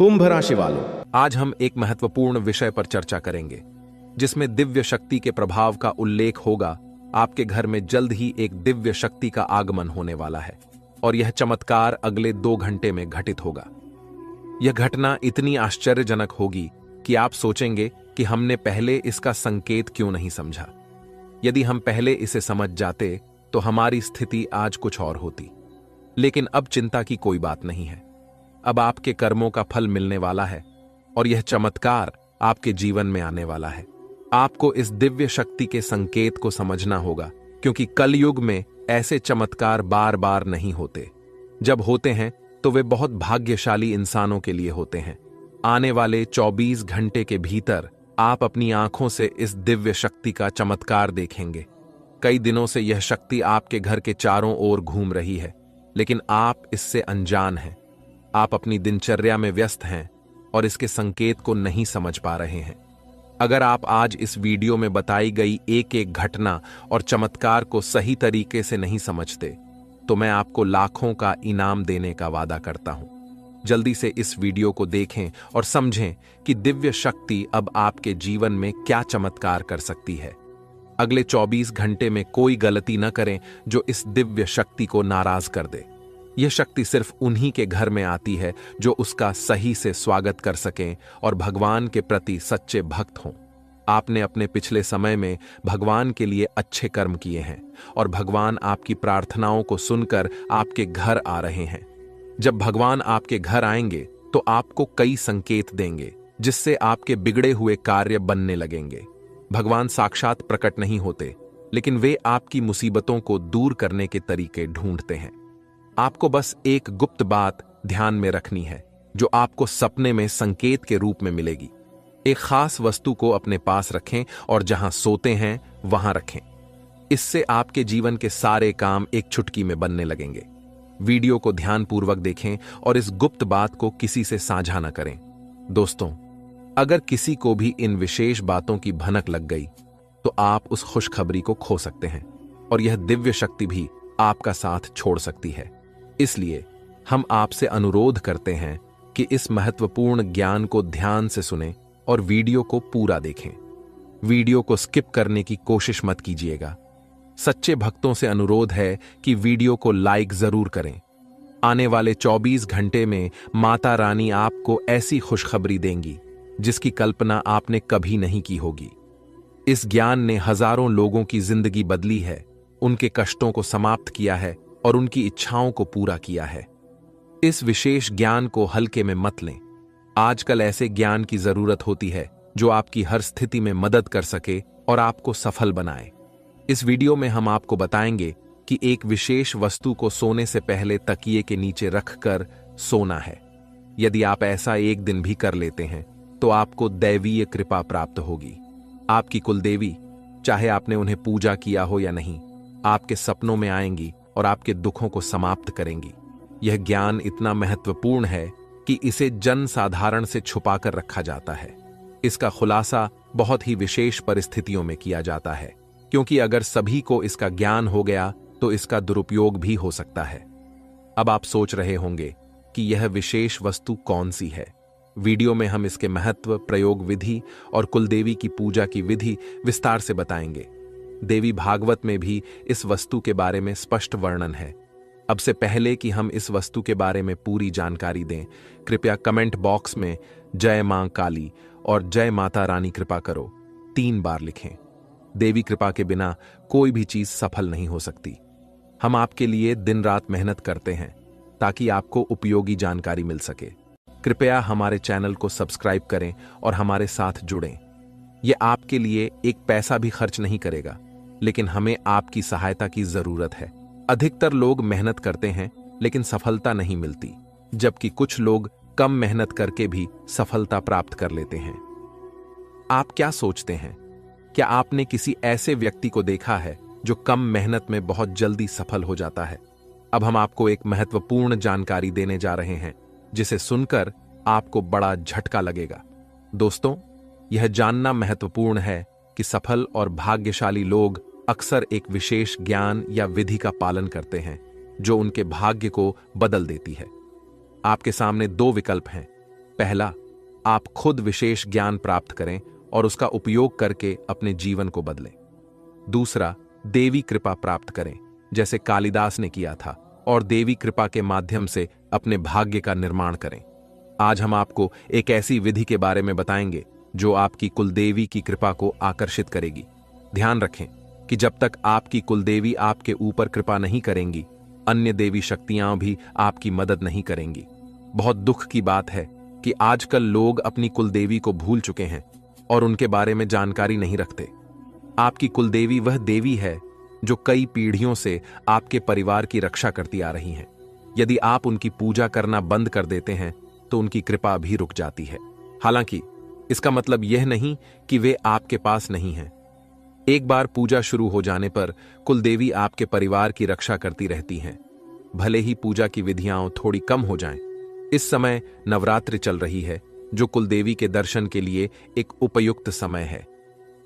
कुंभ राशि वालों, आज हम एक महत्वपूर्ण विषय पर चर्चा करेंगे जिसमें दिव्य शक्ति के प्रभाव का उल्लेख होगा। आपके घर में जल्द ही एक दिव्य शक्ति का आगमन होने वाला है और यह चमत्कार अगले 2 घंटे में घटित होगा। यह घटना इतनी आश्चर्यजनक होगी कि आप सोचेंगे कि हमने पहले इसका संकेत क्यों नहीं समझा। यदि हम पहले इसे समझ जाते तो हमारी स्थिति आज कुछ और होती। लेकिन अब चिंता की कोई बात नहीं है। अब आपके कर्मों का फल मिलने वाला है और यह चमत्कार आपके जीवन में आने वाला है। आपको इस दिव्य शक्ति के संकेत को समझना होगा, क्योंकि कलयुग में ऐसे चमत्कार बार बार नहीं होते। जब होते हैं तो वे बहुत भाग्यशाली इंसानों के लिए होते हैं। आने वाले 24 घंटे के भीतर आप अपनी आंखों से इस दिव्य शक्ति का चमत्कार देखेंगे। कई दिनों से यह शक्ति आपके घर के चारों ओर घूम रही है, लेकिन आप इससे अनजान हैं। आप अपनी दिनचर्या में व्यस्त हैं और इसके संकेत को नहीं समझ पा रहे हैं। अगर आप आज इस वीडियो में बताई गई एक एक घटना और चमत्कार को सही तरीके से नहीं समझते, तो मैं आपको लाखों का इनाम देने का वादा करता हूं। जल्दी से इस वीडियो को देखें और समझें कि दिव्य शक्ति अब आपके जीवन में क्या चमत्कार कर सकती है। अगले 24 घंटे में कोई गलती न करें जो इस दिव्य शक्ति को नाराज कर दे। यह शक्ति सिर्फ उन्हीं के घर में आती है जो उसका सही से स्वागत कर सकें और भगवान के प्रति सच्चे भक्त हों। आपने अपने पिछले समय में भगवान के लिए अच्छे कर्म किए हैं और भगवान आपकी प्रार्थनाओं को सुनकर आपके घर आ रहे हैं। जब भगवान आपके घर आएंगे तो आपको कई संकेत देंगे, जिससे आपके बिगड़े हुए कार्य बनने लगेंगे। भगवान साक्षात प्रकट नहीं होते, लेकिन वे आपकी मुसीबतों को दूर करने के तरीके ढूंढते हैं। आपको बस एक गुप्त बात ध्यान में रखनी है, जो आपको सपने में संकेत के रूप में मिलेगी। एक खास वस्तु को अपने पास रखें और जहां सोते हैं वहां रखें। इससे आपके जीवन के सारे काम एक चुटकी में बनने लगेंगे। वीडियो को ध्यानपूर्वक देखें और इस गुप्त बात को किसी से साझा न करें। दोस्तों, अगर किसी को भी इन विशेष बातों की भनक लग गई तो आप उस खुशखबरी को खो सकते हैं और यह दिव्य शक्ति भी आपका साथ छोड़ सकती है। इसलिए हम आपसे अनुरोध करते हैं कि इस महत्वपूर्ण ज्ञान को ध्यान से सुनें और वीडियो को पूरा देखें। वीडियो को स्किप करने की कोशिश मत कीजिएगा। सच्चे भक्तों से अनुरोध है कि वीडियो को लाइक जरूर करें। आने वाले 24 घंटे में माता रानी आपको ऐसी खुशखबरी देंगी जिसकी कल्पना आपने कभी नहीं की होगी। इस ज्ञान ने हजारों लोगों की जिंदगी बदली है, उनके कष्टों को समाप्त किया है और उनकी इच्छाओं को पूरा किया है। इस विशेष ज्ञान को हल्के में मत लें। आजकल ऐसे ज्ञान की जरूरत होती है जो आपकी हर स्थिति में मदद कर सके और आपको सफल बनाए। इस वीडियो में हम आपको बताएंगे कि एक विशेष वस्तु को सोने से पहले तकिए के नीचे रखकर सोना है। यदि आप ऐसा एक दिन भी कर लेते हैं तो आपको दैवीय कृपा प्राप्त होगी। आपकी कुलदेवी, चाहे आपने उन्हें पूजा किया हो या नहीं, आपके सपनों में आएंगी और आपके दुखों को समाप्त करेंगी। यह ज्ञान इतना महत्वपूर्ण है कि इसे जन साधारण से छुपाकर रखा जाता है। इसका खुलासा बहुत ही विशेष परिस्थितियों में किया जाता है, क्योंकि अगर सभी को इसका ज्ञान हो गया तो इसका दुरुपयोग भी हो सकता है। अब आप सोच रहे होंगे कि यह विशेष वस्तु कौन सी है। वीडियो में हम इसके महत्व, प्रयोग विधि और कुलदेवी की पूजा की विधि विस्तार से बताएंगे। देवी भागवत में भी इस वस्तु के बारे में स्पष्ट वर्णन है। अब से पहले कि हम इस वस्तु के बारे में पूरी जानकारी दें, कृपया कमेंट बॉक्स में जय मां काली और जय माता रानी कृपा करो 3 बार लिखें। देवी कृपा के बिना कोई भी चीज सफल नहीं हो सकती। हम आपके लिए दिन रात मेहनत करते हैं ताकि आपको उपयोगी जानकारी मिल सके। कृपया हमारे चैनल को सब्सक्राइब करें और हमारे साथ जुड़ें। यह आपके लिए एक पैसा भी खर्च नहीं करेगा, लेकिन हमें आपकी सहायता की जरूरत है। अधिकतर लोग मेहनत करते हैं लेकिन सफलता नहीं मिलती, जबकि कुछ लोग कम मेहनत करके भी सफलता प्राप्त कर लेते हैं। आप क्या सोचते हैं? क्या आपने किसी ऐसे व्यक्ति को देखा है जो कम मेहनत में बहुत जल्दी सफल हो जाता है? अब हम आपको एक महत्वपूर्ण जानकारी देने जा रहे हैं जिसे सुनकर आपको बड़ा झटका लगेगा। दोस्तों, यह जानना महत्वपूर्ण है कि सफल और भाग्यशाली लोग अक्सर एक विशेष ज्ञान या विधि का पालन करते हैं जो उनके भाग्य को बदल देती है। आपके सामने 2 विकल्प हैं। पहला, आप खुद विशेष ज्ञान प्राप्त करें और उसका उपयोग करके अपने जीवन को बदलें। दूसरा, देवी कृपा प्राप्त करें, जैसे कालिदास ने किया था, और देवी कृपा के माध्यम से अपने भाग्य का निर्माण करें। आज हम आपको एक ऐसी विधि के बारे में बताएंगे जो आपकी कुलदेवी की कृपा को आकर्षित करेगी। ध्यान रखें कि जब तक आपकी कुलदेवी आपके ऊपर कृपा नहीं करेंगी, अन्य देवी शक्तियां भी आपकी मदद नहीं करेंगी। बहुत दुख की बात है कि आजकल लोग अपनी कुलदेवी को भूल चुके हैं और उनके बारे में जानकारी नहीं रखते। आपकी कुलदेवी वह देवी है जो कई पीढ़ियों से आपके परिवार की रक्षा करती आ रही हैं। यदि आप उनकी पूजा करना बंद कर देते हैं तो उनकी कृपा भी रुक जाती है। हालांकि इसका मतलब यह नहीं कि वे आपके पास नहीं हैं। एक बार पूजा शुरू हो जाने पर कुलदेवी आपके परिवार की रक्षा करती रहती हैं, भले ही पूजा की विधियां थोड़ी कम हो जाएं। इस समय नवरात्रि चल रही है, जो कुलदेवी के दर्शन के लिए एक उपयुक्त समय है।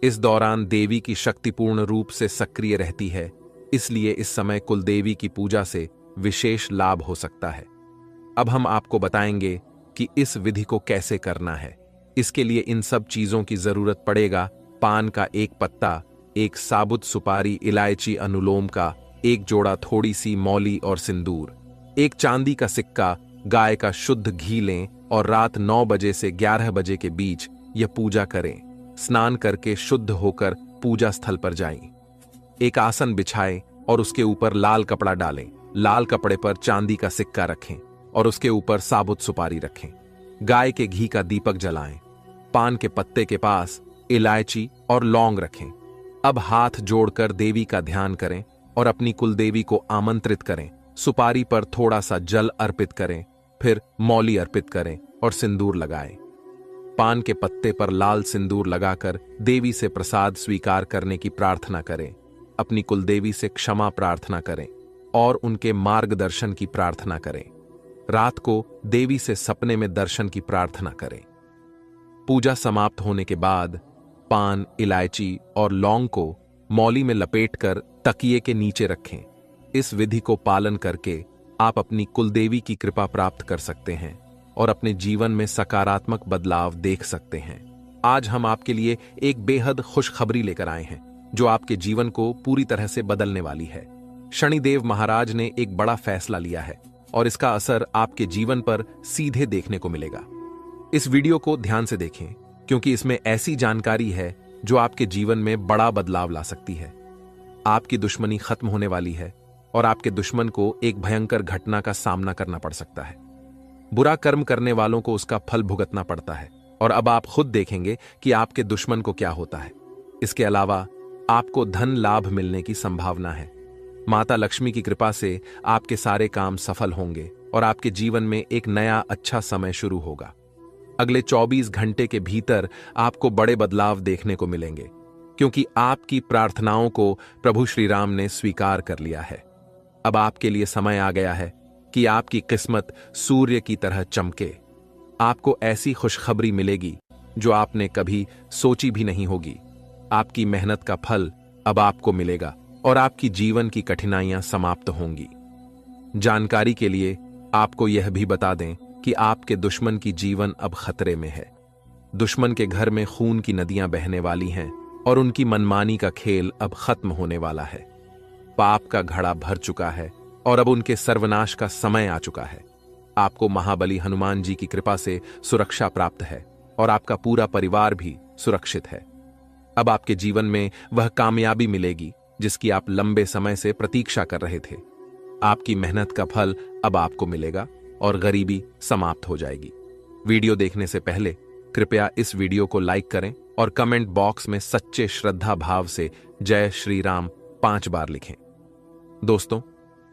इस दौरान देवी की शक्ति पूर्ण रूप से सक्रिय रहती है, इसलिए इस समय कुलदेवी की पूजा से विशेष लाभ हो सकता है। अब हम आपको बताएंगे कि इस विधि को कैसे करना है। इसके लिए इन सब चीजों की जरूरत पड़ेगा: पान का एक पत्ता, एक साबुत सुपारी, इलायची, अनुलोम का एक जोड़ा, थोड़ी सी मौली और सिंदूर, एक चांदी का सिक्का, गाय का शुद्ध घी लें और रात 9 बजे से 11 बजे के बीच यह पूजा करें। स्नान करके शुद्ध होकर पूजा स्थल पर जाएं। एक आसन बिछाएं और उसके ऊपर लाल कपड़ा डालें। लाल कपड़े पर चांदी का सिक्का रखें और उसके ऊपर साबुत सुपारी रखें। गाय के घी का दीपक जलाएं। पान के पत्ते के पास इलायची और लौंग रखें। अब हाथ जोड़कर देवी का ध्यान करें और अपनी कुलदेवी को आमंत्रित करें। सुपारी पर थोड़ा सा जल अर्पित करें, फिर मौली अर्पित करें और सिंदूर लगाएं। पान के पत्ते पर लाल सिंदूर लगाकर देवी से प्रसाद स्वीकार करने की प्रार्थना करें। अपनी कुलदेवी से क्षमा प्रार्थना करें और उनके मार्गदर्शन की प्रार्थना करें। रात को देवी से सपने में दर्शन की प्रार्थना करें। पूजा समाप्त होने के बाद पान, इलायची और लौंग को मौली में लपेटकर तकिए के नीचे रखें। इस विधि को पालन करके आप अपनी कुलदेवी की कृपा प्राप्त कर सकते हैं और अपने जीवन में सकारात्मक बदलाव देख सकते हैं। आज हम आपके लिए एक बेहद खुशखबरी लेकर आए हैं जो आपके जीवन को पूरी तरह से बदलने वाली है। शनिदेव महाराज ने एक बड़ा फैसला लिया है और इसका असर आपके जीवन पर सीधे देखने को मिलेगा। इस वीडियो को ध्यान से देखें क्योंकि इसमें ऐसी जानकारी है जो आपके जीवन में बड़ा बदलाव ला सकती है। आपकी दुश्मनी खत्म होने वाली है और आपके दुश्मन को एक भयंकर घटना का सामना करना पड़ सकता है। बुरा कर्म करने वालों को उसका फल भुगतना पड़ता है और अब आप खुद देखेंगे कि आपके दुश्मन को क्या होता है। इसके अलावा आपको धन लाभ मिलने की संभावना है। माता लक्ष्मी की कृपा से आपके सारे काम सफल होंगे और आपके जीवन में एक नया अच्छा समय शुरू होगा। अगले 24 घंटे के भीतर आपको बड़े बदलाव देखने को मिलेंगे क्योंकि आपकी प्रार्थनाओं को प्रभु श्री राम ने स्वीकार कर लिया है। अब आपके लिए समय आ गया है कि आपकी किस्मत सूर्य की तरह चमके। आपको ऐसी खुशखबरी मिलेगी जो आपने कभी सोची भी नहीं होगी। आपकी मेहनत का फल अब आपको मिलेगा और आपकी जीवन की कठिनाइयां समाप्त होंगी। जानकारी के लिए आपको यह भी बता दें कि आपके दुश्मन की जीवन अब खतरे में है। दुश्मन के घर में खून की नदियां बहने वाली हैं और उनकी मनमानी का खेल अब खत्म होने वाला है। पाप का घड़ा भर चुका है और अब उनके सर्वनाश का समय आ चुका है। आपको महाबली हनुमान जी की कृपा से सुरक्षा प्राप्त है और आपका पूरा परिवार भी सुरक्षित है। अब आपके जीवन में वह कामयाबी मिलेगी जिसकी आप लंबे समय से प्रतीक्षा कर रहे थे। आपकी मेहनत का फल अब आपको मिलेगा और गरीबी समाप्त हो जाएगी। वीडियो देखने से पहले कृपया इस वीडियो को लाइक करें और कमेंट बॉक्स में सच्चे श्रद्धा भाव से जय श्री राम 5 बार लिखें। दोस्तों,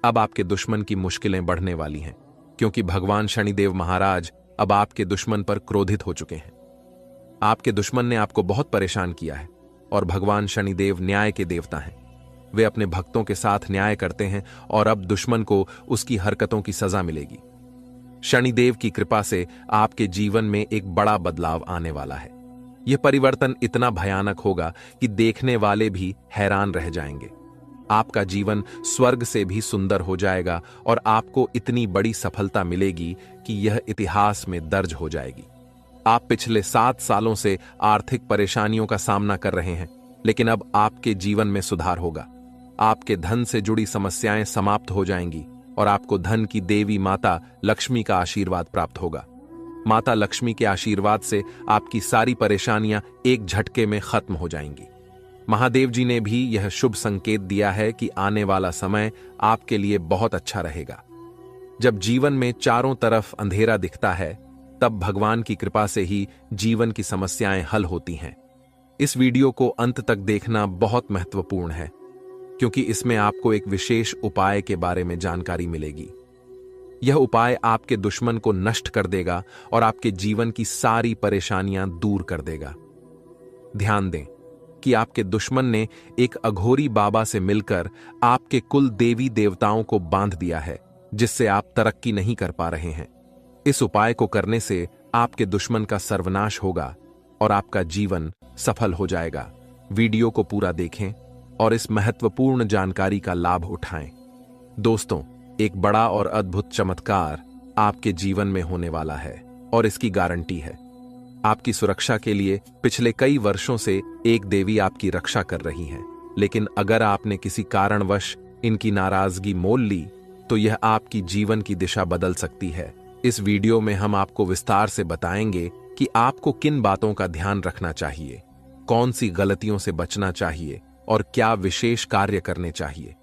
अब आपके दुश्मन की मुश्किलें बढ़ने वाली हैं क्योंकि भगवान शनिदेव महाराज अब आपके दुश्मन पर क्रोधित हो चुके हैं। आपके दुश्मन ने आपको बहुत परेशान किया है और भगवान शनिदेव न्याय के देवता हैं। वे अपने भक्तों के साथ न्याय करते हैं और अब दुश्मन को उसकी हरकतों की सजा मिलेगी। शनिदेव की कृपा से आपके जीवन में एक बड़ा बदलाव आने वाला है। यह परिवर्तन इतना भयानक होगा कि देखने वाले भी हैरान रह जाएंगे। आपका जीवन स्वर्ग से भी सुंदर हो जाएगा और आपको इतनी बड़ी सफलता मिलेगी कि यह इतिहास में दर्ज हो जाएगी। आप पिछले 7 सालों से आर्थिक परेशानियों का सामना कर रहे हैं, लेकिन अब आपके जीवन में सुधार होगा। आपके धन से जुड़ी समस्याएं समाप्त हो जाएंगी और आपको धन की देवी माता लक्ष्मी का आशीर्वाद प्राप्त होगा। माता लक्ष्मी के आशीर्वाद से आपकी सारी परेशानियां एक झटके में खत्म हो जाएंगी। महादेव जी ने भी यह शुभ संकेत दिया है कि आने वाला समय आपके लिए बहुत अच्छा रहेगा। जब जीवन में चारों तरफ अंधेरा दिखता है, तब भगवान की कृपा से ही जीवन की समस्याएं हल होती हैं। इस वीडियो को अंत तक देखना बहुत महत्वपूर्ण है, क्योंकि इसमें आपको एक विशेष उपाय के बारे में जानकारी मिलेगी। यह उपाय आपके दुश्मन को नष्ट कर देगा और आपके जीवन की सारी परेशानियां दूर कर देगा। ध्यान दें कि आपके दुश्मन ने एक अघोरी बाबा से मिलकर आपके कुल देवी देवताओं को बांध दिया है, जिससे आप तरक्की नहीं कर पा रहे हैं। इस उपाय को करने से आपके दुश्मन का सर्वनाश होगा और आपका जीवन सफल हो जाएगा। वीडियो को पूरा देखें और इस महत्वपूर्ण जानकारी का लाभ उठाएं। दोस्तों, एक बड़ा और अद्भुत चमत्कार आपके जीवन में होने वाला है और इसकी गारंटी है। आपकी सुरक्षा के लिए पिछले कई वर्षों से एक देवी आपकी रक्षा कर रही है, लेकिन अगर आपने किसी कारणवश इनकी नाराजगी मोल ली तो यह आपकी जीवन की दिशा बदल सकती है। इस वीडियो में हम आपको विस्तार से बताएंगे कि आपको किन बातों का ध्यान रखना चाहिए, कौन सी गलतियों से बचना चाहिए और क्या विशेष कार्य करने चाहिए।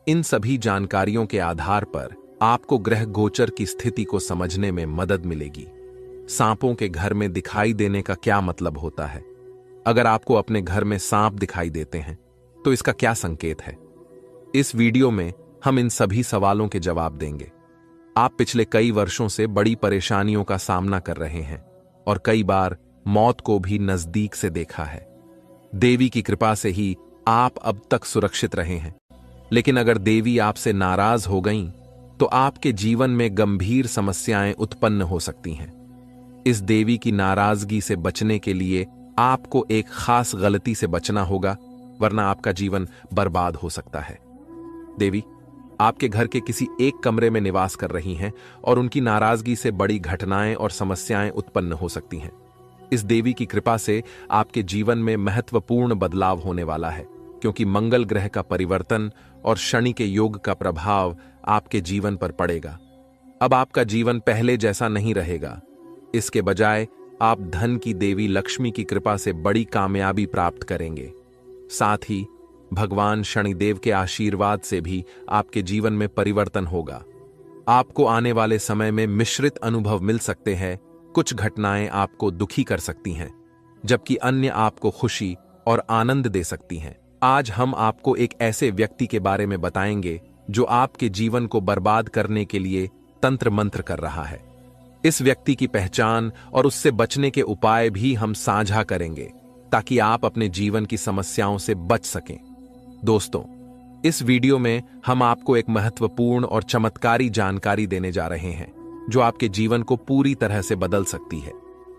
इन सभी जानकारियों के आधार पर आपको ग्रह गोचर की स्थिति को समझने में मदद मिलेगी। सांपों के घर में दिखाई देने का क्या मतलब होता है? अगर आपको अपने घर में सांप दिखाई देते हैं तो इसका क्या संकेत है? इस वीडियो में हम इन सभी सवालों के जवाब देंगे। आप पिछले कई वर्षों से बड़ी परेशानियों का सामना कर रहे हैं और कई बार मौत को भी नजदीक से देखा है। देवी की कृपा से ही आप अब तक सुरक्षित रहे हैं, लेकिन अगर देवी आपसे नाराज हो गईं, तो आपके जीवन में गंभीर समस्याएं उत्पन्न हो सकती हैं। इस देवी की नाराजगी से बचने के लिए आपको एक खास गलती से बचना होगा, वरना आपका जीवन बर्बाद हो सकता है। देवी आपके घर के किसी एक कमरे में निवास कर रही हैं और उनकी नाराजगी से बड़ी घटनाएं और समस्याएं उत्पन्न हो सकती हैं। इस देवी की कृपा से आपके जीवन में महत्वपूर्ण बदलाव होने वाला है, क्योंकि मंगल ग्रह का परिवर्तन और शनि के योग का प्रभाव आपके जीवन पर पड़ेगा। अब आपका जीवन पहले जैसा नहीं रहेगा। इसके बजाय आप धन की देवी लक्ष्मी की कृपा से बड़ी कामयाबी प्राप्त करेंगे। साथ ही भगवान शनिदेव के आशीर्वाद से भी आपके जीवन में परिवर्तन होगा। आपको आने वाले समय में मिश्रित अनुभव मिल सकते हैं। कुछ घटनाएं आपको दुखी कर सकती हैं, जबकि अन्य आपको खुशी और आनंद दे सकती हैं। आज हम आपको एक ऐसे व्यक्ति के बारे में बताएंगे जो आपके जीवन को बर्बाद करने के लिए तंत्र मंत्र कर रहा है। इस व्यक्ति की पहचान और उससे बचने के उपाय भी हम साझा करेंगे, ताकि आप अपने जीवन की समस्याओं से बच सकें। दोस्तों, इस वीडियो में हम आपको एक महत्वपूर्ण और चमत्कारी जानकारी देने जा रहे हैं, जो आपके जीवन को पूरी तरह से बदल सकती है।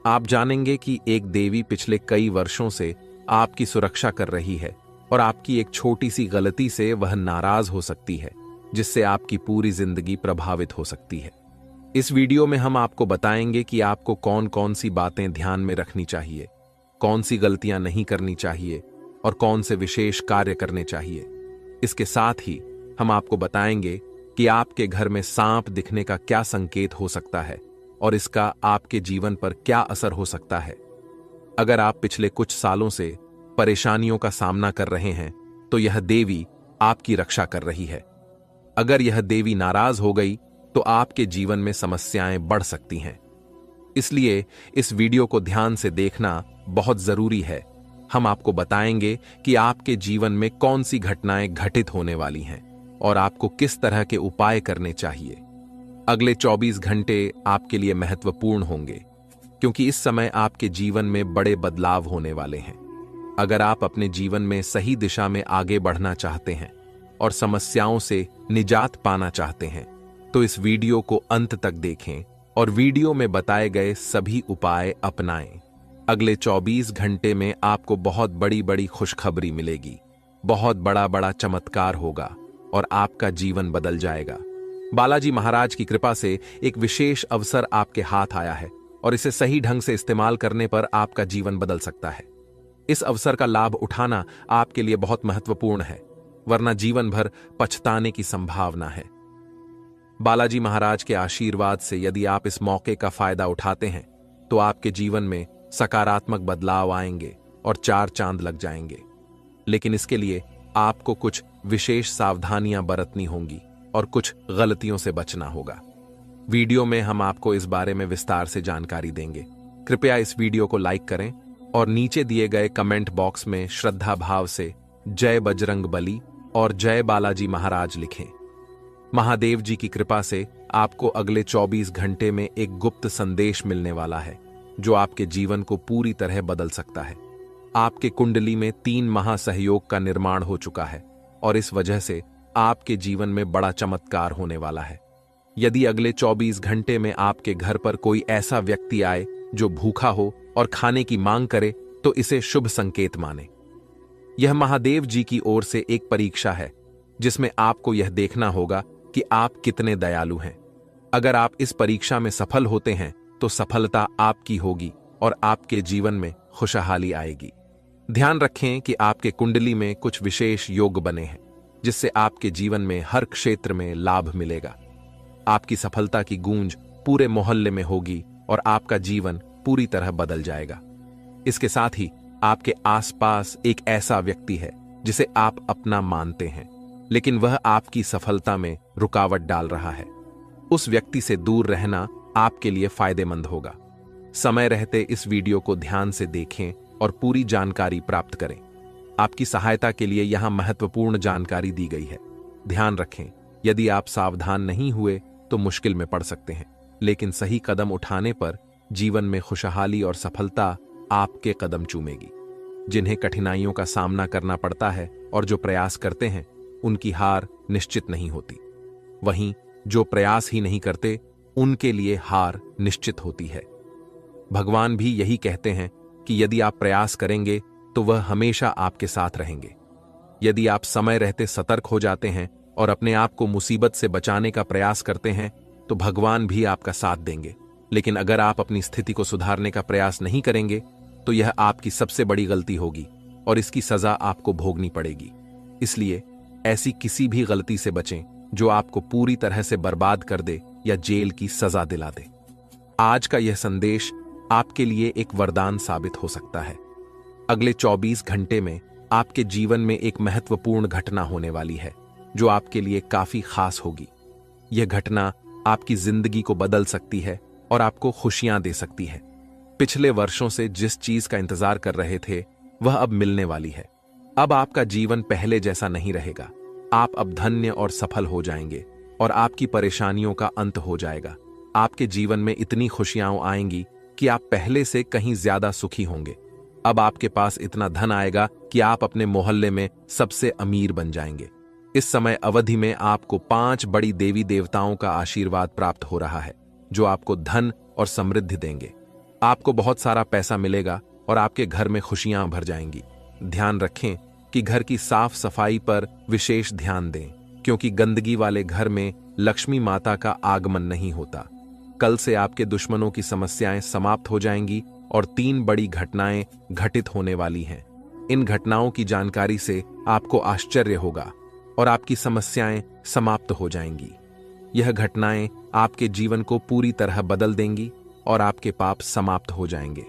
आप जानेंगे कि एक देवी पिछले कई वर्षों से आपकी सुरक्षा कर रही है और आपकी एक छोटी सी गलती से वह नाराज हो सकती है, जिससे आपकी पूरी जिंदगी प्रभावित हो सकती है। इस वीडियो में हम आपको बताएंगे कि आपको कौन कौन सी बातें ध्यान में रखनी चाहिए, कौन सी गलतियां नहीं करनी चाहिए और कौन से विशेष कार्य करने चाहिए। इसके साथ ही हम आपको बताएंगे कि आपके घर में सांप दिखने का क्या संकेत हो सकता है और इसका आपके जीवन पर क्या असर हो सकता है। अगर आप पिछले कुछ सालों से परेशानियों का सामना कर रहे हैं, तो यह देवी आपकी रक्षा कर रही है। अगर यह देवी नाराज हो गई तो आपके जीवन में समस्याएं बढ़ सकती हैं। इसलिए इस वीडियो को ध्यान से देखना बहुत जरूरी है। हम आपको बताएंगे कि आपके जीवन में कौन सी घटनाएं घटित होने वाली हैं और आपको किस तरह के उपाय करने चाहिए। अगले 24 घंटे आपके लिए महत्वपूर्ण होंगे, क्योंकि इस समय आपके जीवन में बड़े बदलाव होने वाले हैं। अगर आप अपने जीवन में सही दिशा में आगे बढ़ना चाहते हैं और समस्याओं से निजात पाना चाहते हैं, तो इस वीडियो को अंत तक देखें और वीडियो में बताए गए सभी उपाय अपनाएं। अगले 24 घंटे में आपको बहुत बड़ी बड़ी खुशखबरी मिलेगी। बहुत बड़ा बड़ा चमत्कार होगा और आपका जीवन बदल जाएगा। बालाजी महाराज की कृपा से एक विशेष अवसर आपके हाथ आया है और इसे सही ढंग से इस्तेमाल करने पर आपका जीवन बदल सकता है। इस अवसर का लाभ उठाना आपके लिए बहुत महत्वपूर्ण है, वरना जीवन भर पछताने की संभावना है। बालाजी महाराज के आशीर्वाद से यदि आप इस मौके का फायदा उठाते हैं तो आपके जीवन में सकारात्मक बदलाव आएंगे और 4 चांद लग जाएंगे। लेकिन इसके लिए आपको कुछ विशेष सावधानियां बरतनी होंगी और कुछ गलतियों से बचना होगा। वीडियो में हम आपको इस बारे में विस्तार से जानकारी देंगे। कृपया इस वीडियो को लाइक करें और नीचे दिए गए कमेंट बॉक्स में श्रद्धा भाव से जय बजरंगबली और जय बालाजी महाराज लिखें। महादेव जी की कृपा से आपको अगले 24 घंटे में एक गुप्त संदेश मिलने वाला है जो आपके जीवन को पूरी तरह बदल सकता है। आपके कुंडली में 3 महासहयोग का निर्माण हो चुका है और इस वजह से आपके जीवन में बड़ा चमत्कार होने वाला है। यदि अगले 24 घंटे में आपके घर पर कोई ऐसा व्यक्ति आए जो भूखा हो और खाने की मांग करे तो इसे शुभ संकेत माने। यह महादेव जी की ओर से एक परीक्षा है जिसमें आपको यह देखना होगा कि आप कितने दयालु हैं। अगर आप इस परीक्षा में सफल होते हैं तो सफलता आपकी होगी और आपके जीवन में खुशहाली आएगी। ध्यान रखें कि आपके कुंडली में कुछ विशेष योग बने हैं जिससे आपके जीवन में हर क्षेत्र में लाभ मिलेगा। आपकी सफलता की गूंज पूरे मोहल्ले में होगी और आपका जीवन पूरी तरह बदल जाएगा। इसके साथ ही आपके आसपास एक ऐसा व्यक्ति है जिसे आप अपना मानते हैं, लेकिन वह आपकी सफलता में रुकावट डाल रहा है। उस व्यक्ति से दूर रहना आपके लिए फायदेमंद होगा। समय रहते इस वीडियो को ध्यान से देखें और पूरी जानकारी प्राप्त करें। आपकी सहायता के लिए यहां महत्वपूर्ण जानकारी दी गई है। ध्यान रखें, यदि आप सावधान नहीं हुए तो मुश्किल में पड़ सकते हैं, लेकिन सही कदम उठाने पर जीवन में खुशहाली और सफलता आपके कदम चूमेगी। जिन्हें कठिनाइयों का सामना करना पड़ता है और जो प्रयास करते हैं उनकी हार निश्चित नहीं होती। वहीं जो प्रयास ही नहीं करते उनके लिए हार निश्चित होती है। भगवान भी यही कहते हैं कि यदि आप प्रयास करेंगे तो वह हमेशा आपके साथ रहेंगे। यदि आप समय रहते सतर्क हो जाते हैं और अपने आप को मुसीबत से बचाने का प्रयास करते हैं तो भगवान भी आपका साथ देंगे। लेकिन अगर आप अपनी स्थिति को सुधारने का प्रयास नहीं करेंगे तो यह आपकी सबसे बड़ी गलती होगी और इसकी सजा आपको भोगनी पड़ेगी। इसलिए ऐसी किसी भी गलती से बचें जो आपको पूरी तरह से बर्बाद कर दे या जेल की सजा दिला दे। आज का यह संदेश आपके लिए एक वरदान साबित हो सकता है। अगले 24 घंटे में आपके जीवन में एक महत्वपूर्ण घटना होने वाली है जो आपके लिए काफी खास होगी। यह घटना आपकी जिंदगी को बदल सकती है और आपको खुशियां दे सकती है। पिछले वर्षों से जिस चीज का इंतजार कर रहे थे वह अब मिलने वाली है। अब आपका जीवन पहले जैसा नहीं रहेगा। आप अब धन्य और सफल हो जाएंगे और आपकी परेशानियों का अंत हो जाएगा। आपके जीवन में इतनी खुशियां आएंगी कि आप पहले से कहीं ज्यादा सुखी होंगे। अब आपके पास इतना धन आएगा कि आप अपने मोहल्ले में सबसे अमीर बन जाएंगे। इस समय अवधि में आपको 5 बड़ी देवी देवताओं का आशीर्वाद प्राप्त हो रहा है जो आपको धन और समृद्धि देंगे। आपको बहुत सारा पैसा मिलेगा और आपके घर में खुशियां भर जाएंगी। ध्यान रखें कि घर की साफ सफाई पर विशेष ध्यान दें, क्योंकि गंदगी वाले घर में लक्ष्मी माता का आगमन नहीं होता। कल से आपके दुश्मनों की समस्याएं समाप्त हो जाएंगी और 3 बड़ी घटनाएं घटित होने वाली हैं। इन घटनाओं की जानकारी से आपको आश्चर्य होगा और आपकी समस्याएं समाप्त हो जाएंगी। यह घटनाएं आपके जीवन को पूरी तरह बदल देंगी और आपके पाप समाप्त हो जाएंगे।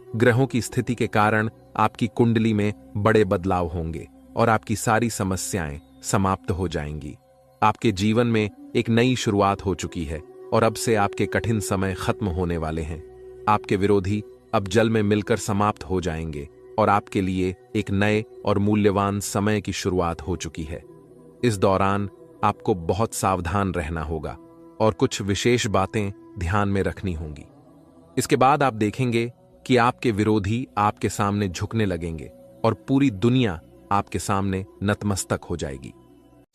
ग्रहों की स्थिति के कारण आपकी कुंडली में बड़े बदलाव होंगे और आपकी सारी समस्याएं समाप्त हो जाएंगी। आपके जीवन में एक नई शुरुआत हो चुकी है और अब से आपके कठिन समय खत्म होने वाले हैं। आपके विरोधी अब जल में मिलकर समाप्त हो जाएंगे और आपके लिए एक नए और मूल्यवान समय की शुरुआत हो चुकी है। इस दौरान आपको बहुत सावधान रहना होगा और कुछ विशेष बातें ध्यान में रखनी होंगी। इसके बाद आप देखेंगे कि आपके विरोधी आपके सामने झुकने लगेंगे और पूरी दुनिया आपके सामने नतमस्तक हो जाएगी।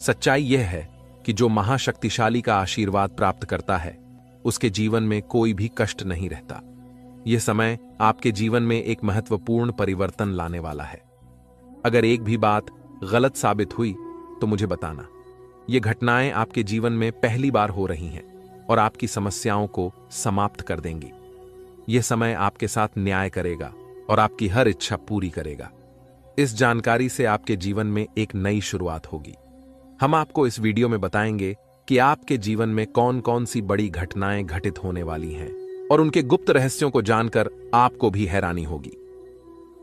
सच्चाई यह है कि जो महाशक्तिशाली का आशीर्वाद प्राप्त करता है उसके जीवन में कोई भी कष्ट नहीं रहता। यह समय आपके जीवन में एक महत्वपूर्ण परिवर्तन लाने वाला है। अगर एक भी बात गलत साबित हुई तो मुझे बताना। ये घटनाएं आपके जीवन में पहली बार हो रही हैं और आपकी समस्याओं को समाप्त कर देंगी। यह समय आपके साथ न्याय करेगा और आपकी हर इच्छा पूरी करेगा। इस जानकारी से आपके जीवन में एक नई शुरुआत होगी। हम आपको इस वीडियो में बताएंगे कि आपके जीवन में कौन कौन सी बड़ी घटनाएं घटित होने वाली हैं और उनके गुप्त रहस्यों को जानकर आपको भी हैरानी होगी।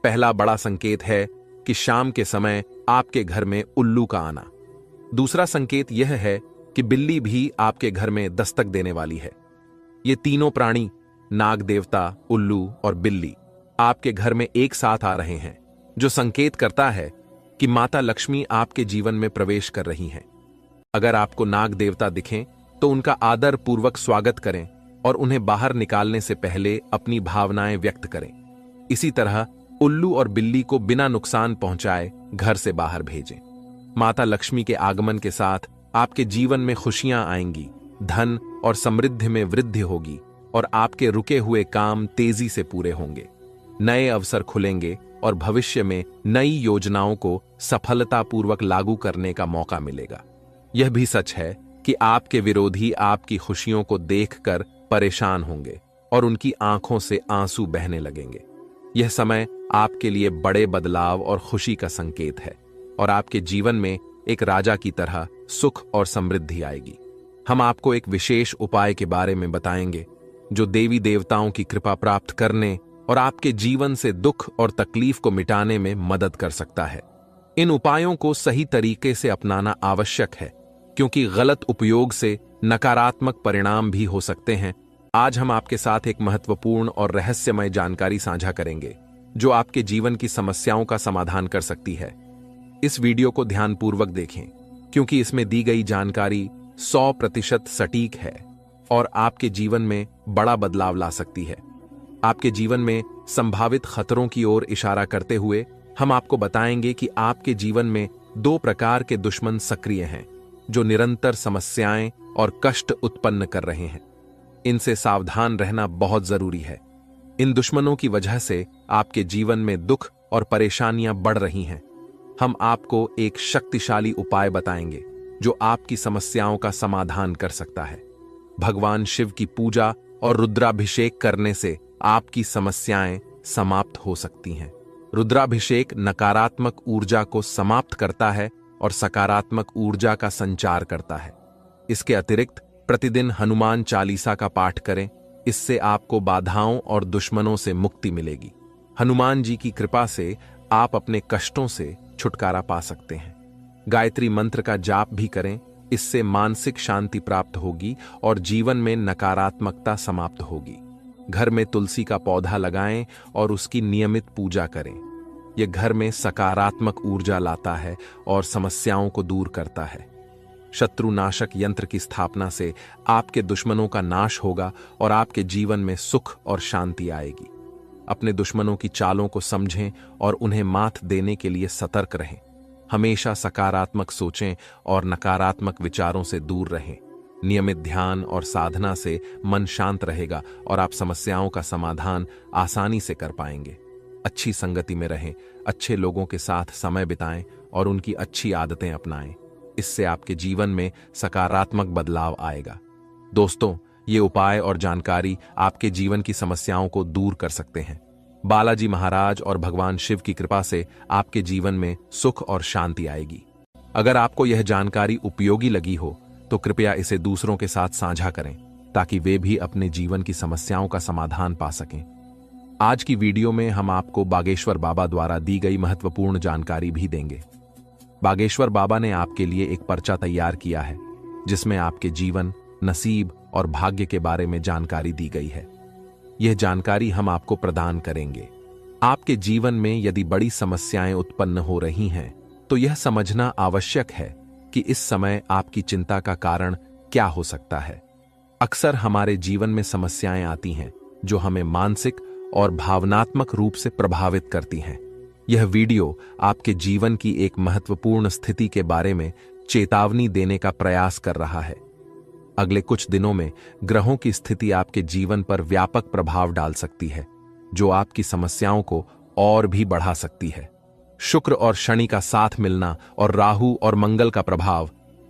पहला बड़ा संकेत है कि शाम के समय आपके घर में उल्लू का आना। दूसरा संकेत यह है कि बिल्ली भी आपके घर में दस्तक देने वाली है। ये तीनों प्राणी, नाग देवता, उल्लू और बिल्ली, आपके घर में एक साथ आ रहे हैं, जो संकेत करता है कि माता लक्ष्मी आपके जीवन में प्रवेश कर रही हैं। अगर आपको नाग देवता दिखें तो उनका आदर पूर्वक स्वागत करें और उन्हें बाहर निकालने से पहले अपनी भावनाएं व्यक्त करें। इसी तरह उल्लू और बिल्ली को बिना नुकसान पहुंचाए घर से बाहर भेजें। माता लक्ष्मी के आगमन के साथ आपके जीवन में खुशियां आएंगी, धन और समृद्धि में वृद्धि होगी और आपके रुके हुए काम तेजी से पूरे होंगे। नए अवसर खुलेंगे और भविष्य में नई योजनाओं को सफलतापूर्वक लागू करने का मौका मिलेगा। यह भी सच है कि आपके विरोधी आपकी खुशियों को देखकर परेशान होंगे और उनकी आंखों से आंसू बहने लगेंगे। यह समय आपके लिए बड़े बदलाव और खुशी का संकेत है और आपके जीवन में एक राजा की तरह सुख और समृद्धि आएगी। हम आपको एक विशेष उपाय के बारे में बताएंगे जो देवी देवताओं की कृपा प्राप्त करने और आपके जीवन से दुख और तकलीफ को मिटाने में मदद कर सकता है। इन उपायों को सही तरीके से अपनाना आवश्यक है, क्योंकि गलत उपयोग से नकारात्मक परिणाम भी हो सकते हैं। आज हम आपके साथ एक महत्वपूर्ण और रहस्यमय जानकारी साझा करेंगे जो आपके जीवन की समस्याओं का समाधान कर सकती है। इस वीडियो को ध्यानपूर्वक देखें, क्योंकि इसमें दी गई जानकारी 100% सटीक है और आपके जीवन में बड़ा बदलाव ला सकती है। आपके जीवन में संभावित खतरों की ओर इशारा करते हुए हम आपको बताएंगे कि आपके जीवन में 2 प्रकार के दुश्मन सक्रिय हैं जो निरंतर समस्याएं और कष्ट उत्पन्न कर रहे हैं। इनसे सावधान रहना बहुत जरूरी है। इन दुश्मनों की वजह से आपके जीवन में दुख और परेशानियां बढ़ रही हैं। हम आपको एक शक्तिशाली उपाय बताएंगे जो आपकी समस्याओं का समाधान कर सकता है। भगवान शिव की पूजा और रुद्राभिषेक करने से आपकी समस्याएं समाप्त हो सकती हैं। रुद्राभिषेक नकारात्मक ऊर्जा को समाप्त करता है और सकारात्मक ऊर्जा का संचार करता है। इसके अतिरिक्त प्रतिदिन हनुमान चालीसा का पाठ करें। इससे आपको बाधाओं और दुश्मनों से मुक्ति मिलेगी। हनुमान जी की कृपा से आप अपने कष्टों से छुटकारा पा सकते हैं। गायत्री मंत्र का जाप भी करें। इससे मानसिक शांति प्राप्त होगी और जीवन में नकारात्मकता समाप्त होगी। घर में तुलसी का पौधा लगाएं और उसकी नियमित पूजा करें। यह घर में सकारात्मक ऊर्जा लाता है और समस्याओं को दूर करता है। शत्रुनाशक यंत्र की स्थापना से आपके दुश्मनों का नाश होगा और आपके जीवन में सुख और शांति आएगी। अपने दुश्मनों की चालों को समझें और उन्हें मात देने के लिए सतर्क रहें। हमेशा सकारात्मक सोचें और नकारात्मक विचारों से दूर रहें। नियमित ध्यान और साधना से मन शांत रहेगा और आप समस्याओं का समाधान आसानी से कर पाएंगे। अच्छी संगति में रहें, अच्छे लोगों के साथ समय बिताएं और उनकी अच्छी आदतें अपनाएं। इससे आपके जीवन में सकारात्मक बदलाव आएगा। दोस्तों, ये उपाय और जानकारी आपके जीवन की समस्याओं को दूर कर सकते हैं। बालाजी महाराज और भगवान शिव की कृपा से आपके जीवन में सुख और शांति आएगी। अगर आपको यह जानकारी उपयोगी लगी हो तो कृपया इसे दूसरों के साथ साझा करें ताकि वे भी अपने जीवन की समस्याओं का समाधान पा सकें। आज की वीडियो में हम आपको बागेश्वर बाबा द्वारा दी गई महत्वपूर्ण जानकारी भी देंगे। बागेश्वर बाबा ने आपके लिए एक पर्चा तैयार किया है जिसमें आपके जीवन, नसीब और भाग्य के बारे में जानकारी दी गई है। यह जानकारी हम आपको प्रदान करेंगे। आपके जीवन में यदि बड़ी समस्याएं उत्पन्न हो रही हैं तो यह समझना आवश्यक है कि इस समय आपकी चिंता का कारण क्या हो सकता है। अक्सर हमारे जीवन में समस्याएं आती हैं जो हमें मानसिक और भावनात्मक रूप से प्रभावित करती हैं। यह वीडियो आपके जीवन की एक महत्वपूर्ण स्थिति के बारे में चेतावनी देने का प्रयास कर रहा है। अगले कुछ दिनों में ग्रहों की स्थिति आपके जीवन पर व्यापक प्रभाव डाल सकती है, जो आपकी समस्याओं को और भी बढ़ा सकती है। शुक्र और शनि का साथ मिलना और राहु और मंगल का प्रभाव,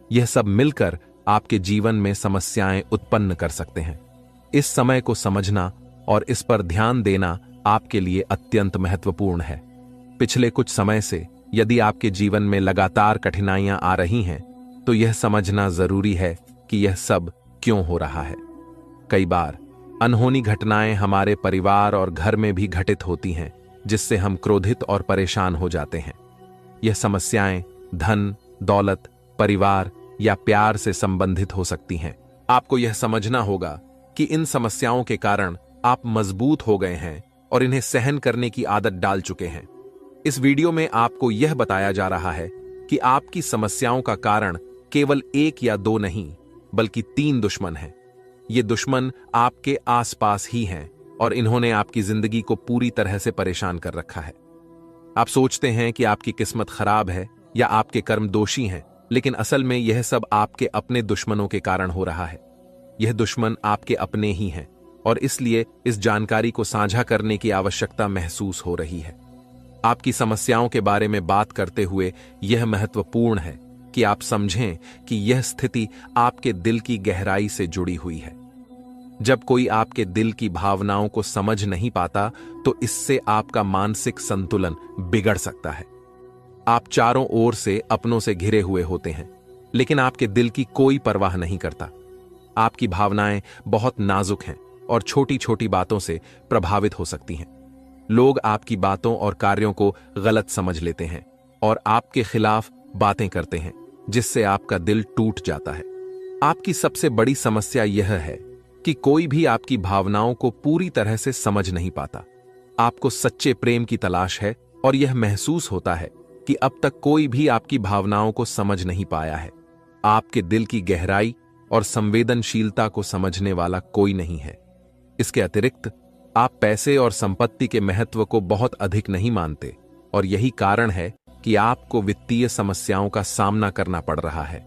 यह सब मिलकर आपके जीवन में समस्याएं उत्पन्न कर सकते हैं। इस समय को समझना और इस पर ध्यान देना आपके लिए अत्यंत महत्वपूर्ण है। पिछले कुछ समय से यदि आपके जीवन में लगातार कठिनाइयां आ रही हैं, तो यह समझना जरूरी है कि यह सब क्यों हो रहा है। कई बार अनहोनी घटनाएं हमारे परिवार और घर में भी घटित होती हैं, जिससे हम क्रोधित और परेशान हो जाते हैं। यह समस्याएं धन, दौलत, परिवार या प्यार से संबंधित हो सकती हैं। आपको यह समझना होगा कि इन समस्याओं के कारण आप मजबूत हो गए हैं और इन्हें सहन करने की आदत डाल चुके हैं। इस वीडियो में आपको यह बताया जा रहा है कि आपकी समस्याओं का कारण केवल एक या दो नहीं, बल्कि 3 दुश्मन हैं। ये दुश्मन आपके आसपास ही हैं और इन्होंने आपकी जिंदगी को पूरी तरह से परेशान कर रखा है। आप सोचते हैं कि आपकी किस्मत खराब है या आपके कर्म दोषी हैं, लेकिन असल में यह सब आपके अपने दुश्मनों के कारण हो रहा है। यह दुश्मन आपके अपने ही हैं और इसलिए इस जानकारी को साझा करने की आवश्यकता महसूस हो रही है। आपकी समस्याओं के बारे में बात करते हुए यह महत्वपूर्ण है कि आप समझें कि यह स्थिति आपके दिल की गहराई से जुड़ी हुई है। जब कोई आपके दिल की भावनाओं को समझ नहीं पाता, तो इससे आपका मानसिक संतुलन बिगड़ सकता है। आप चारों ओर से अपनों से घिरे हुए होते हैं, लेकिन आपके दिल की कोई परवाह नहीं करता। आपकी भावनाएं बहुत नाजुक हैं और छोटी छोटी बातों से प्रभावित हो सकती हैं। लोग आपकी बातों और कार्यों को गलत समझ लेते हैं और आपके खिलाफ बातें करते हैं, जिससे आपका दिल टूट जाता है। आपकी सबसे बड़ी समस्या यह है कि कोई भी आपकी भावनाओं को पूरी तरह से समझ नहीं पाता। आपको सच्चे प्रेम की तलाश है और यह महसूस होता है कि अब तक कोई भी आपकी भावनाओं को समझ नहीं पाया है। आपके दिल की गहराई और संवेदनशीलता को समझने वाला कोई नहीं है। इसके अतिरिक्त आप पैसे और संपत्ति के महत्व को बहुत अधिक नहीं मानते और यही कारण है कि आपको वित्तीय समस्याओं का सामना करना पड़ रहा है।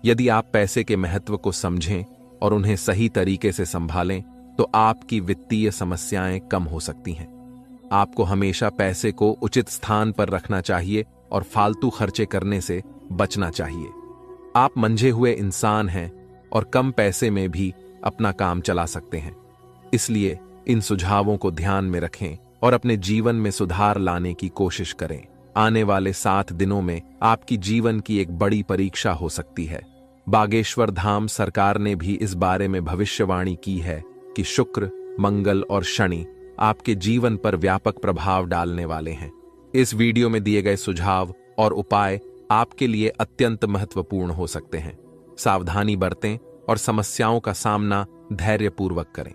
यदि आप पैसे के महत्व को समझें और उन्हें सही तरीके से संभालें, तो आपकी वित्तीय समस्याएं कम हो सकती हैं। आपको हमेशा पैसे को उचित स्थान पर रखना चाहिए और फालतू खर्चे करने से बचना चाहिए। आप मंझे हुए इंसान हैं और कम पैसे में भी अपना काम चला सकते हैं। इसलिए इन सुझावों को ध्यान में रखें और अपने जीवन में सुधार लाने की कोशिश करें। आने वाले 7 दिनों में आपकी जीवन की एक बड़ी परीक्षा हो सकती है। बागेश्वर धाम सरकार ने भी इस बारे में भविष्यवाणी की है कि शुक्र, मंगल और शनि आपके जीवन पर व्यापक प्रभाव डालने वाले हैं। इस वीडियो में दिए गए सुझाव और उपाय आपके लिए अत्यंत महत्वपूर्ण हो सकते हैं। सावधानी बरतें और समस्याओं का सामना धैर्यपूर्वक करें।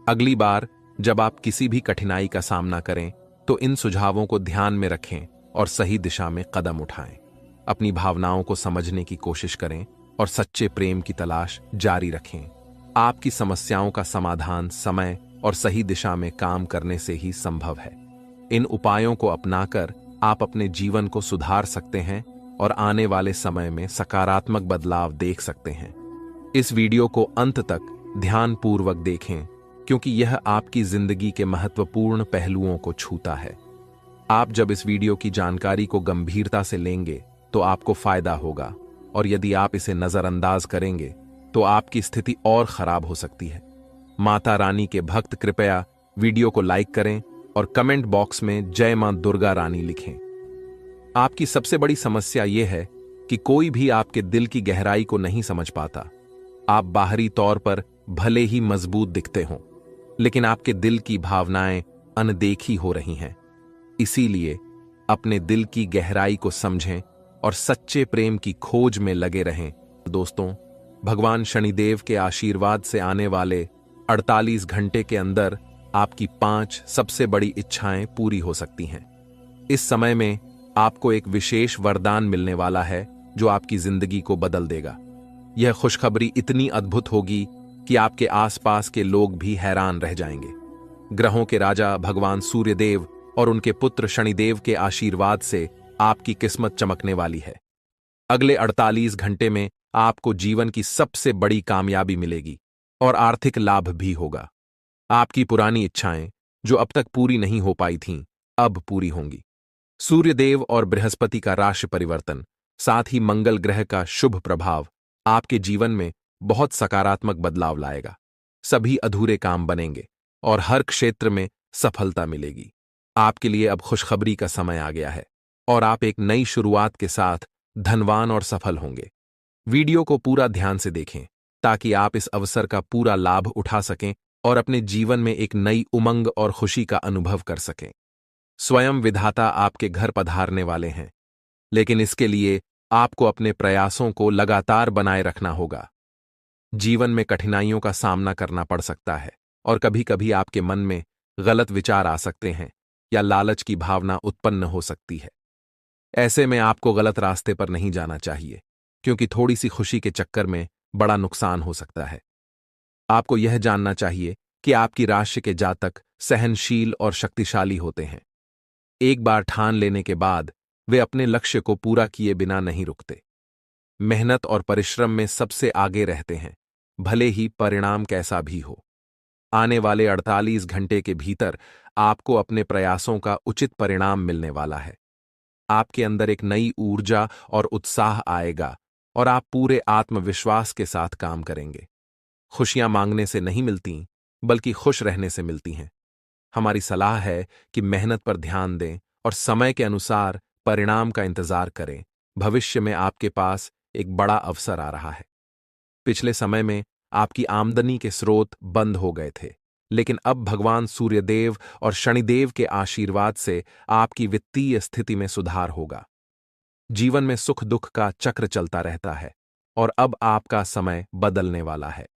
अगली बार जब आप किसी भी कठिनाई का सामना करें, तो इन सुझावों को ध्यान में रखें और सही दिशा में कदम उठाएं। अपनी भावनाओं को समझने की कोशिश करें और सच्चे प्रेम की तलाश जारी रखें। आपकी समस्याओं का समाधान समय और सही दिशा में काम करने से ही संभव है। इन उपायों को अपनाकर आप अपने जीवन को सुधार सकते हैं और आने वाले समय में सकारात्मक बदलाव देख सकते हैं। इस वीडियो को अंत तक ध्यानपूर्वक देखें, क्योंकि यह आपकी जिंदगी के महत्वपूर्ण पहलुओं को छूता है। आप जब इस वीडियो की जानकारी को गंभीरता से लेंगे, तो आपको फायदा होगा, और यदि आप इसे नजरअंदाज करेंगे, तो आपकी स्थिति और खराब हो सकती है। माता रानी के भक्त कृपया वीडियो को लाइक करें और कमेंट बॉक्स में जय मां दुर्गा रानी लिखें। आपकी सबसे बड़ी समस्या यह है कि कोई भी आपके दिल की गहराई को नहीं समझ पाता। आप बाहरी तौर पर भले ही मजबूत दिखते हों, लेकिन आपके दिल की भावनाएं अनदेखी हो रही हैं। इसीलिए अपने दिल की गहराई को समझें और सच्चे प्रेम की खोज में लगे रहें। दोस्तों, भगवान शनिदेव के आशीर्वाद से आने वाले 48 घंटे के अंदर आपकी 5 सबसे बड़ी इच्छाएं पूरी हो सकती हैं। इस समय में आपको एक विशेष वरदान मिलने वाला है जो आपकी जिंदगी को बदल देगा। यह खुशखबरी इतनी अद्भुत होगी कि आपके आसपास के लोग भी हैरान रह जाएंगे। ग्रहों के राजा भगवान सूर्यदेव और उनके पुत्र शनिदेव के आशीर्वाद से आपकी किस्मत चमकने वाली है। अगले 48 घंटे में आपको जीवन की सबसे बड़ी कामयाबी मिलेगी और आर्थिक लाभ भी होगा। आपकी पुरानी इच्छाएं जो अब तक पूरी नहीं हो पाई थीं, अब पूरी होंगी। सूर्यदेव और बृहस्पति का राशि परिवर्तन, साथ ही मंगल ग्रह का शुभ प्रभाव आपके जीवन में बहुत सकारात्मक बदलाव लाएगा। सभी अधूरे काम बनेंगे और हर क्षेत्र में सफलता मिलेगी। आपके लिए अब खुशखबरी का समय आ गया है और आप एक नई शुरुआत के साथ धनवान और सफल होंगे। वीडियो को पूरा ध्यान से देखें ताकि आप इस अवसर का पूरा लाभ उठा सकें और अपने जीवन में एक नई उमंग और खुशी का अनुभव कर सकें। स्वयं विधाता आपके घर पधारने वाले हैं, लेकिन इसके लिए आपको अपने प्रयासों को लगातार बनाए रखना होगा। जीवन में कठिनाइयों का सामना करना पड़ सकता है और कभी-कभी आपके मन में गलत विचार आ सकते हैं या लालच की भावना उत्पन्न हो सकती है। ऐसे में आपको गलत रास्ते पर नहीं जाना चाहिए, क्योंकि थोड़ी सी खुशी के चक्कर में बड़ा नुकसान हो सकता है। आपको यह जानना चाहिए कि आपकी राशि के जातक सहनशील और शक्तिशाली होते हैं। एक बार ठान लेने के बाद वे अपने लक्ष्य को पूरा किए बिना नहीं रुकते। मेहनत और परिश्रम में सबसे आगे रहते हैं, भले ही परिणाम कैसा भी हो। आने वाले 48 घंटे के भीतर आपको अपने प्रयासों का उचित परिणाम मिलने वाला है। आपके अंदर एक नई ऊर्जा और उत्साह आएगा और आप पूरे आत्मविश्वास के साथ काम करेंगे। खुशियां मांगने से नहीं मिलती, बल्कि खुश रहने से मिलती हैं। हमारी सलाह है कि मेहनत पर ध्यान दें और समय के अनुसार परिणाम का इंतजार करें। भविष्य में आपके पास एक बड़ा अवसर आ रहा है। पिछले समय में आपकी आमदनी के स्रोत बंद हो गए थे, लेकिन अब भगवान सूर्यदेव और शनिदेव के आशीर्वाद से आपकी वित्तीय स्थिति में सुधार होगा। जीवन में सुख दुख का चक्र चलता रहता है और अब आपका समय बदलने वाला है।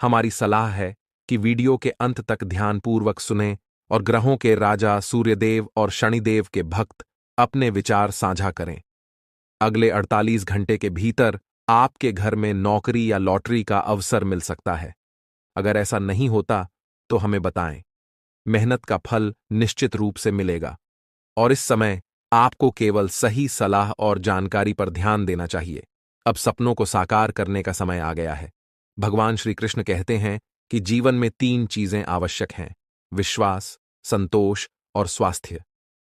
हमारी सलाह है कि वीडियो के अंत तक ध्यानपूर्वक सुनें और ग्रहों के राजा सूर्यदेव और शनिदेव के भक्त अपने विचार साझा करें। अगले 48 घंटे के भीतर आपके घर में नौकरी या लॉटरी का अवसर मिल सकता है। अगर ऐसा नहीं होता तो हमें बताएं। मेहनत का फल निश्चित रूप से मिलेगा और इस समय आपको केवल सही सलाह और जानकारी पर ध्यान देना चाहिए। अब सपनों को साकार करने का समय आ गया है। भगवान श्री कृष्ण कहते हैं कि जीवन में 3 चीजें आवश्यक हैं: विश्वास, संतोष और स्वास्थ्य।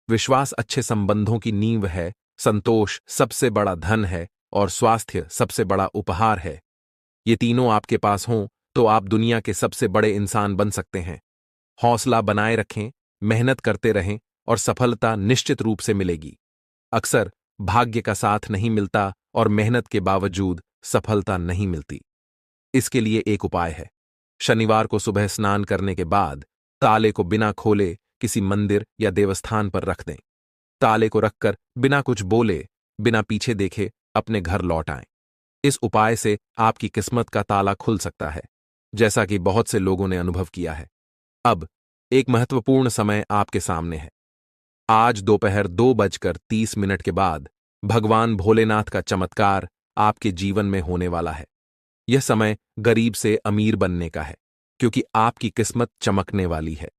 विश्वास अच्छे संबंधों की नींव है, संतोष सबसे बड़ा धन है और स्वास्थ्य सबसे बड़ा उपहार है। ये तीनों आपके पास हों तो आप दुनिया के सबसे बड़े इंसान बन सकते हैं। हौसला बनाए रखें, मेहनत करते रहें और सफलता निश्चित रूप से मिलेगी। अक्सर भाग्य का साथ नहीं मिलता और मेहनत के बावजूद सफलता नहीं मिलती। इसके लिए एक उपाय है। शनिवार को सुबह स्नान करने के बाद ताले को बिना खोले किसी मंदिर या देवस्थान पर रख दें। ताले को रखकर बिना कुछ बोले, बिना पीछे देखे अपने घर लौट आएं। इस उपाय से आपकी किस्मत का ताला खुल सकता है, जैसा कि बहुत से लोगों ने अनुभव किया है। अब एक महत्वपूर्ण समय आपके सामने है। आज दोपहर 2:30 के बाद भगवान भोलेनाथ का चमत्कार आपके जीवन में होने वाला है। यह समय गरीब से अमीर बनने का है, क्योंकि आपकी किस्मत चमकने वाली है।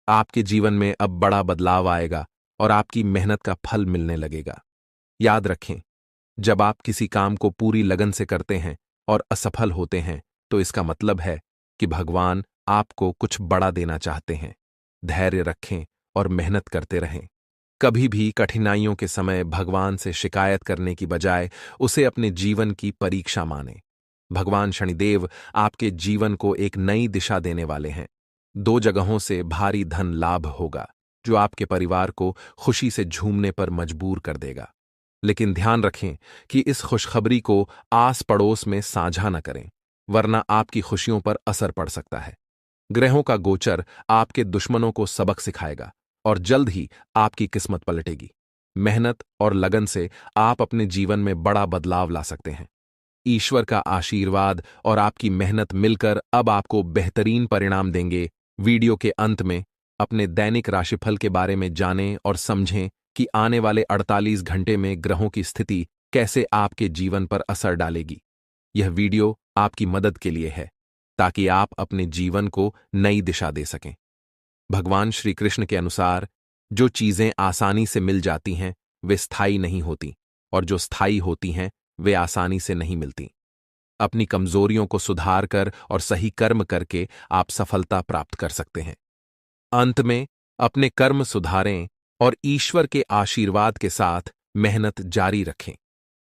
आपके जीवन में अब बड़ा बदलाव आएगा और आपकी मेहनत का फल मिलने लगेगा। याद रखें, जब आप किसी काम को पूरी लगन से करते हैं और असफल होते हैं, तो इसका मतलब है कि भगवान आपको कुछ बड़ा देना चाहते हैं। धैर्य रखें और मेहनत करते रहें। कभी भी कठिनाइयों के समय भगवान से शिकायत करने की बजाय उसे अपने जीवन की परीक्षा मानें। भगवान शनिदेव आपके जीवन को एक नई दिशा देने वाले हैं। 2 जगहों से भारी धन लाभ होगा, जो आपके परिवार को खुशी से झूमने पर मजबूर कर देगा। लेकिन ध्यान रखें कि इस खुशखबरी को आस पड़ोस में साझा न करें, वरना आपकी खुशियों पर असर पड़ सकता है। ग्रहों का गोचर आपके दुश्मनों को सबक सिखाएगा और जल्द ही आपकी किस्मत पलटेगी। मेहनत और लगन से आप अपने जीवन में बड़ा बदलाव ला सकते हैं। ईश्वर का आशीर्वाद और आपकी मेहनत मिलकर अब आपको बेहतरीन परिणाम देंगे। वीडियो के अंत में अपने दैनिक राशिफल के बारे में जानें और समझें कि आने वाले 48 घंटे में ग्रहों की स्थिति कैसे आपके जीवन पर असर डालेगी। यह वीडियो आपकी मदद के लिए है, ताकि आप अपने जीवन को नई दिशा दे सकें। भगवान श्री कृष्ण के अनुसार जो चीजें आसानी से मिल जाती हैं वे स्थायी नहीं होती, और जो स्थायी होती हैं वे आसानी से नहीं मिलती। अपनी कमजोरियों को सुधार कर और सही कर्म करके आप सफलता प्राप्त कर सकते हैं। अंत में अपने कर्म सुधारें और ईश्वर के आशीर्वाद के साथ मेहनत जारी रखें।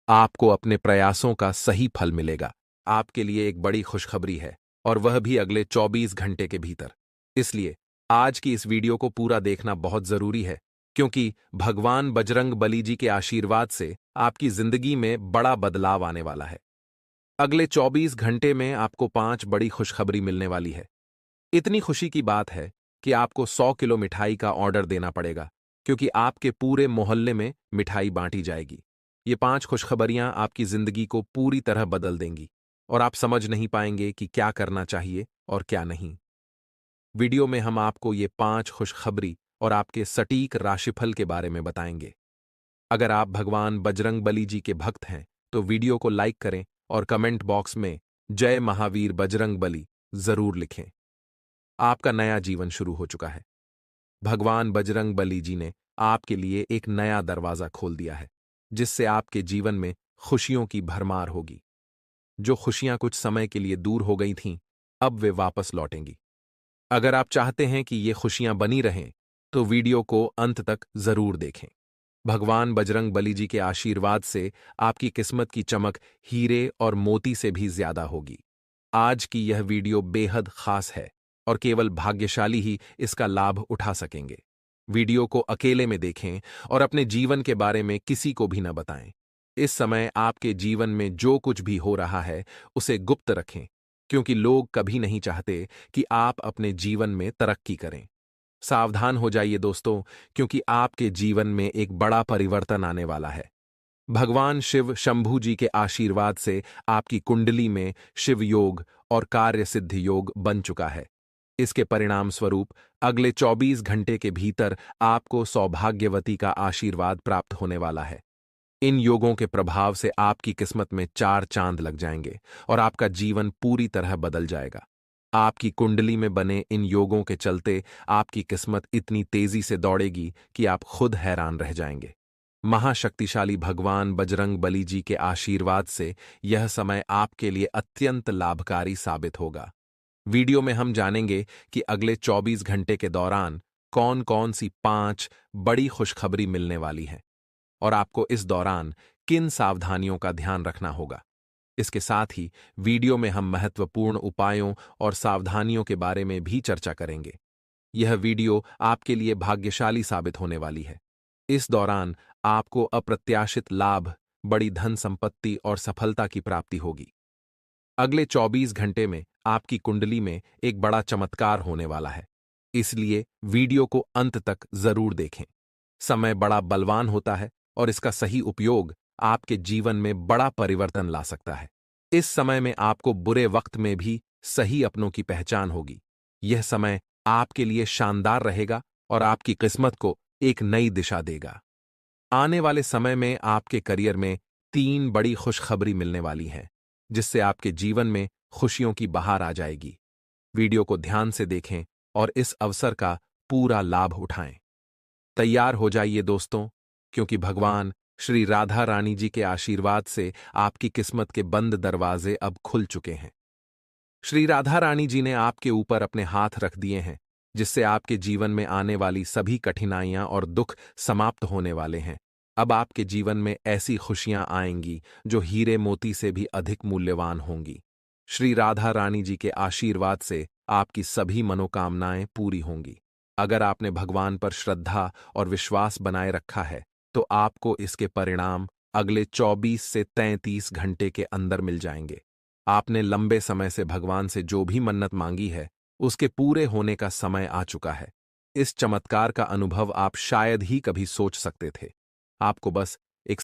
आपको अपने प्रयासों का सही फल मिलेगा। आपके लिए एक बड़ी खुशखबरी है, और वह भी अगले 24 घंटे के भीतर। इसलिए आज की इस वीडियो को पूरा देखना बहुत जरूरी है, क्योंकि भगवान बजरंग बली जी के आशीर्वाद से आपकी जिंदगी में बड़ा बदलाव आने वाला है। अगले 24 घंटे में आपको 5 बड़ी खुशखबरी मिलने वाली है। इतनी खुशी की बात है कि आपको 100 किलो मिठाई का ऑर्डर देना पड़ेगा, क्योंकि आपके पूरे मोहल्ले में मिठाई बांटी जाएगी। ये 5 खुशखबरियां आपकी जिंदगी को पूरी तरह बदल देंगी और आप समझ नहीं पाएंगे कि क्या करना चाहिए और क्या नहीं। वीडियो में हम आपको ये 5 खुशखबरी और आपके सटीक राशिफल के बारे में बताएंगे। अगर आप भगवान बजरंग बली जी के भक्त हैं तो वीडियो को लाइक करें और कमेंट बॉक्स में जय महावीर बजरंग बली जरूर लिखें। आपका नया जीवन शुरू हो चुका है। भगवान बजरंग बली जी ने आपके लिए एक नया दरवाजा खोल दिया है, जिससे आपके जीवन में खुशियों की भरमार होगी। जो खुशियां कुछ समय के लिए दूर हो गई थीं, अब वे वापस लौटेंगी। अगर आप चाहते हैं कि ये खुशियां बनी रहें, तो वीडियो को अंत तक जरूर देखें। भगवान बजरंग बली जी के आशीर्वाद से आपकी किस्मत की चमक हीरे और मोती से भी ज्यादा होगी। आज की यह वीडियो बेहद खास है और केवल भाग्यशाली ही इसका लाभ उठा सकेंगे। वीडियो को अकेले में देखें और अपने जीवन के बारे में किसी को भी न बताएं। इस समय आपके जीवन में जो कुछ भी हो रहा है उसे गुप्त रखें, क्योंकि लोग कभी नहीं चाहते कि आप अपने जीवन में तरक्की करें। सावधान हो जाइए दोस्तों, क्योंकि आपके जीवन में एक बड़ा परिवर्तन आने वाला है। भगवान शिव शंभू जी के आशीर्वाद से आपकी कुंडली में शिव योग और कार्य सिद्धि योग बन चुका है। इसके परिणाम स्वरूप अगले 24 घंटे के भीतर आपको सौभाग्यवती का आशीर्वाद प्राप्त होने वाला है। इन योगों के प्रभाव से आपकी किस्मत में 4 चांद लग जाएंगे और आपका जीवन पूरी तरह बदल जाएगा। आपकी कुंडली में बने इन योगों के चलते आपकी किस्मत इतनी तेजी से दौड़ेगी कि आप खुद हैरान रह जाएंगे। महाशक्तिशाली भगवान बजरंग बली जी के आशीर्वाद से यह समय आपके लिए अत्यंत लाभकारी साबित होगा। वीडियो में हम जानेंगे कि अगले 24 घंटे के दौरान कौन कौन सी 5 बड़ी खुशखबरी मिलने वाली हैं और आपको इस दौरान किन सावधानियों का ध्यान रखना होगा। इसके साथ ही वीडियो में हम महत्वपूर्ण उपायों और सावधानियों के बारे में भी चर्चा करेंगे। यह वीडियो आपके लिए भाग्यशाली साबित होने वाली है। इस दौरान आपको अप्रत्याशित लाभ, बड़ी धन संपत्ति और सफलता की प्राप्ति होगी। अगले 24 घंटे में आपकी कुंडली में एक बड़ा चमत्कार होने वाला है, इसलिए वीडियो को अंत तक जरूर देखें। समय बड़ा बलवान होता है और इसका सही उपयोग आपके जीवन में बड़ा परिवर्तन ला सकता है। इस समय में आपको बुरे वक्त में भी सही अपनों की पहचान होगी। यह समय आपके लिए शानदार रहेगा और आपकी किस्मत को एक नई दिशा देगा। आने वाले समय में आपके करियर में 3 बड़ी खुशखबरी मिलने वाली हैं, जिससे आपके जीवन में खुशियों की बहार आ जाएगी। वीडियो को ध्यान से देखें और इस अवसर का पूरा लाभ उठाएं। तैयार हो जाइए दोस्तों, क्योंकि भगवान श्री राधा रानी जी के आशीर्वाद से आपकी किस्मत के बंद दरवाजे अब खुल चुके हैं। श्री राधा रानी जी ने आपके ऊपर अपने हाथ रख दिए हैं, जिससे आपके जीवन में आने वाली सभी कठिनाइयां और दुख समाप्त होने वाले हैं। अब आपके जीवन में ऐसी खुशियां आएंगी जो हीरे मोती से भी अधिक मूल्यवान होंगी। श्री राधा रानी जी के आशीर्वाद से आपकी सभी मनोकामनाएं पूरी होंगी। अगर आपने भगवान पर श्रद्धा और विश्वास बनाए रखा है, तो आपको इसके परिणाम अगले 24 से 33 घंटे के अंदर मिल जाएंगे। आपने लंबे समय से भगवान से जो भी मन्नत मांगी है, उसके पूरे होने का समय आ चुका है। इस चमत्कार का अनुभव आप शायद ही कभी सोच सकते थे। आपको बस एक